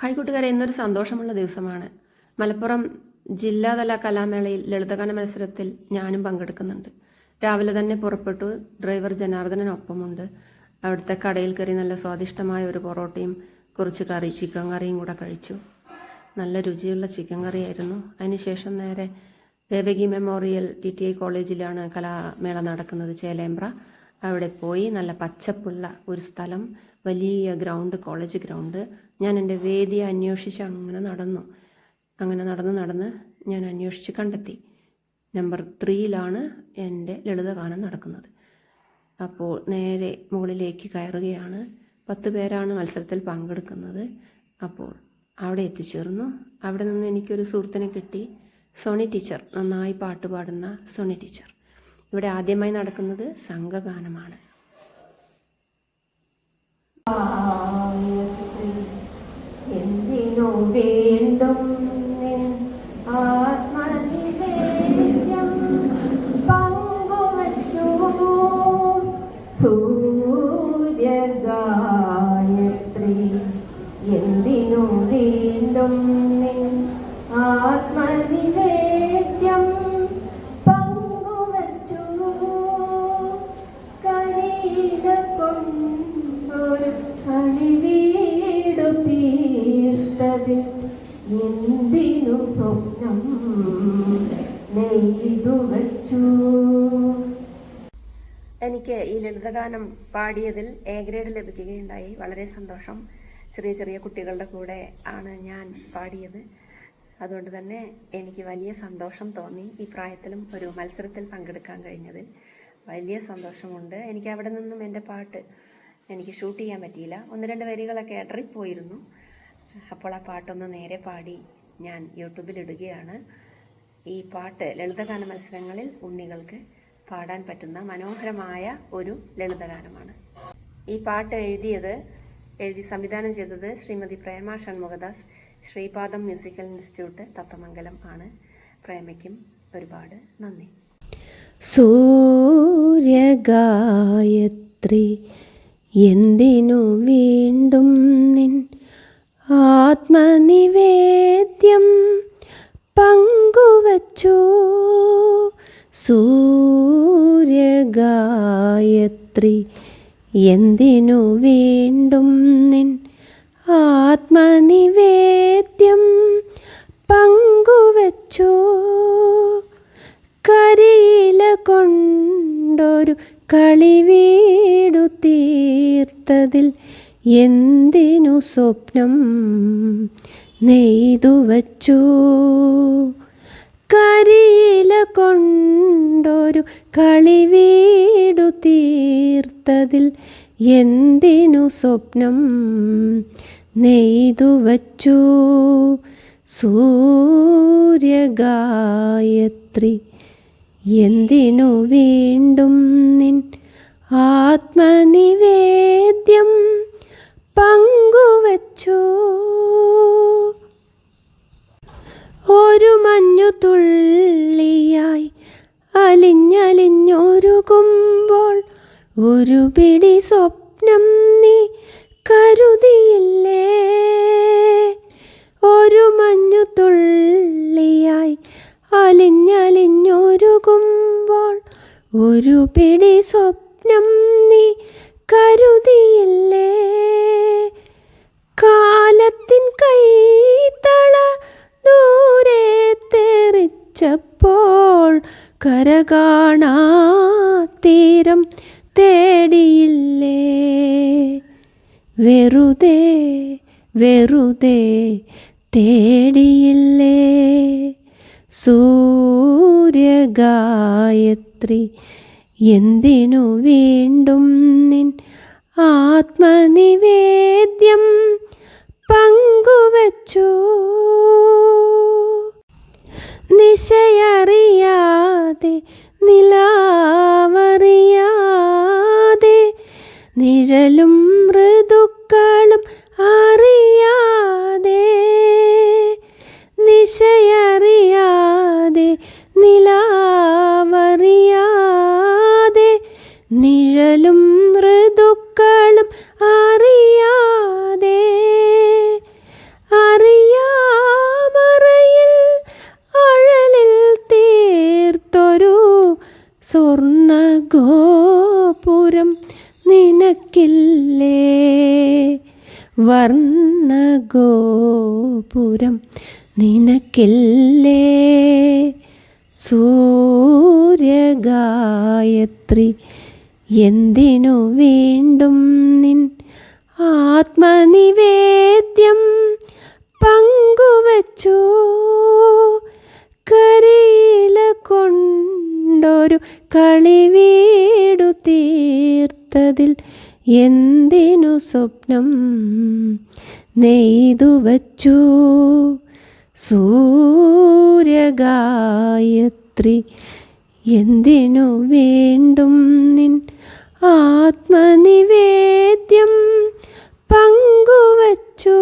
Hi കൂട്ടുകാരെ, ഇന്നൊരു സന്തോഷമുള്ള ദിവസമാണ്. മലപ്പുറം ജില്ലാതല കലാമേളയിൽ ലളിതഗാന മത്സരത്തിൽ ഞാനും പങ്കെടുക്കുന്നുണ്ട്. രാവിലെ തന്നെ പുറപ്പെട്ടു. ഡ്രൈവർ ജനാർദ്ദനൊപ്പമുണ്ട്. അവിടുത്തെ കടയിൽ കയറി നല്ല സ്വാദിഷ്ടമായ ഒരു പൊറോട്ടയും കുറച്ച് കറി, ചിക്കൻ കറിയും കൂടെ കഴിച്ചു. നല്ല രുചിയുള്ള ചിക്കൻ കറിയായിരുന്നു. അതിനുശേഷം നേരെ ദേവകി മെമ്മോറിയൽ TTI കോളേജിലാണ് കലാമേള നടക്കുന്നത്, ചേലേമ്പ്ര. അവിടെ പോയി നല്ല പച്ചപ്പുള്ള ഒരു സ്ഥലം, വലിയ ഗ്രൗണ്ട്, കോളേജ് ഗ്രൗണ്ട്. ഞാൻ എൻ്റെ വേദിയെ അന്വേഷിച്ച് അങ്ങനെ നടന്ന് ഞാൻ അന്വേഷിച്ച് കണ്ടെത്തി. നമ്പർ 3 എൻ്റെ ലളിതഗാനം നടക്കുന്നത്. അപ്പോൾ നേരെ മുകളിലേക്ക് കയറുകയാണ്. 10 പേരാണ് മത്സരത്തിൽ പങ്കെടുക്കുന്നത്. അപ്പോൾ അവിടെ എത്തിച്ചേർന്നു. അവിടെ നിന്ന് എനിക്കൊരു സുഹൃത്തിനെ കിട്ടി, സോണി ടീച്ചർ. നന്നായി പാട്ട് പാടുന്ന സോണി ടീച്ചർ. ഇവിടെ ആദ്യമായി നടക്കുന്നത് സംഘഗാനമാണ്. എന്തിനു വീണ്ടും ആത്മനിവേദ്യം പങ്കുവച്ചു സൂര്യഗായത്രി. എന്തിനു വീണ്ടും ആത്മനിവേദ്യം പങ്കുവച്ചു കരിയില കൊണ്ടൊരു കളിവീടു തീർത്തതിൽ എന്തിനു സ്വപ്നം നെയ്തു വച്ചു. എനിക്ക് ഈ ലളിതഗാനം പാടിയതിൽ A ഗ്രേഡ് ലഭിക്കുകയുണ്ടായി. വളരെ സന്തോഷം. ചെറിയ ചെറിയ കുട്ടികളുടെ കൂടെ ആണ് ഞാൻ പാടിയത്. അതുകൊണ്ട് തന്നെ എനിക്ക് വലിയ സന്തോഷം തോന്നി. ഈ പ്രായത്തിലും ഒരു മത്സരത്തിൽ പങ്കെടുക്കാൻ കഴിഞ്ഞതിൽ വലിയ സന്തോഷമുണ്ട്. എനിക്ക് അവിടെ നിന്നും എൻ്റെ പാട്ട് എനിക്ക് ഷൂട്ട് ചെയ്യാൻ പറ്റിയില്ല. 1-2 വരികളൊക്കെ ഇടറിപ്പോയിരുന്നു. അപ്പോൾ ആ പാട്ടൊന്ന് നേരെ പാടി ഞാൻ യൂട്യൂബിൽ ഇടുകയാണ്. ഈ പാട്ട് ലളിതഗാന മത്സരങ്ങളിൽ ഉണ്ണികൾക്ക് പാടാൻ പറ്റുന്ന മനോഹരമായ ഒരു ലളിതഗാനമാണ്. ഈ പാട്ട് എഴുതി സംവിധാനം ചെയ്തത് ശ്രീമതി പ്രേമ ഷൺമുഖദാസ്, ശ്രീപാദം മ്യൂസിക്കൽ ഇൻസ്റ്റിറ്റ്യൂട്ട്, തത്തമംഗലം ആണ്. പ്രേമയ്ക്കും ഒരുപാട് നന്ദി. സൂര്യഗായത്രി എന്തിനു വീണ്ടും നിൻ ആത്മനിവേദ്യം പങ്കുവച്ചു സൂര്യഗായത്രി. എന്തിനു വീണ്ടും നിൻ ആത്മനിവേദ്യം പങ്കുവച്ചു കരിയില കൊണ്ടൊരു കളിവീടു തീർത്തതിൽ എന്തിനു സ്വപ്നം നെയ്തു വച്ചു. കരിയില കൊണ്ടൊരു കളിവീടു തീർത്തതിൽ എന്തിനു സ്വപ്നം നെയ്തു വച്ചു സൂര്യഗായത്രി. എന്തിനു വീണ്ടും നിൻ ആത്മനിവേദ്യം പങ്കുവച്ചു. ഒരു മഞ്ഞു തുള്ളിയായി അലിഞ്ഞലിഞ്ഞൊരുകുമ്പോൾ ഒരു പിടി സ്വപ്നം നീ കരുതിയില്ലേ. ഒരു മഞ്ഞു തുള്ളിയായി അലിഞ്ഞലിഞ്ഞൊരുകുമ്പോൾ ഒരു പിടി സ്വപ്നം നീ കരുതിയില്ലേ. കാലത്തിൻ കൈത്തള ദൂരെ തെറിച്ചപ്പോൾ കരകാണാ തീരം തേടിയില്ലേ. വെറുതെ വെറുതെ തേടിയില്ലേ. സൂര്യഗായത്രി എന്തിനു വീണ്ടും നിൻ ആത്മനിവേദ്യം പങ്കുവച്ചു. നിശയറിയാതെ നിലാവറിയാതെ നിഴലും ഋതുക്കളും അറിയാതെ. നിശയറിയാതെ നിലാവറിയാതെ നിഴലും ഋതുക്കളും അറിയാതെ വർണ്ണഗോപുരം നിനക്കില്ലേ? സൂര്യഗായത്രി എന്തിനു വീണ്ടും നിൻ ആത്മനിവേദ്യം പങ്കുവച്ചു? കരിയില കൊണ്ടൊരു കളിവീടു തീർത്തതിൽ എന്തിനു സ്വപ്നം നെയ്തു വച്ചു? സൂര്യഗായത്രി എന്തിനു വീണ്ടും നിൻ ആത്മനിവേദ്യം പങ്കുവച്ചു?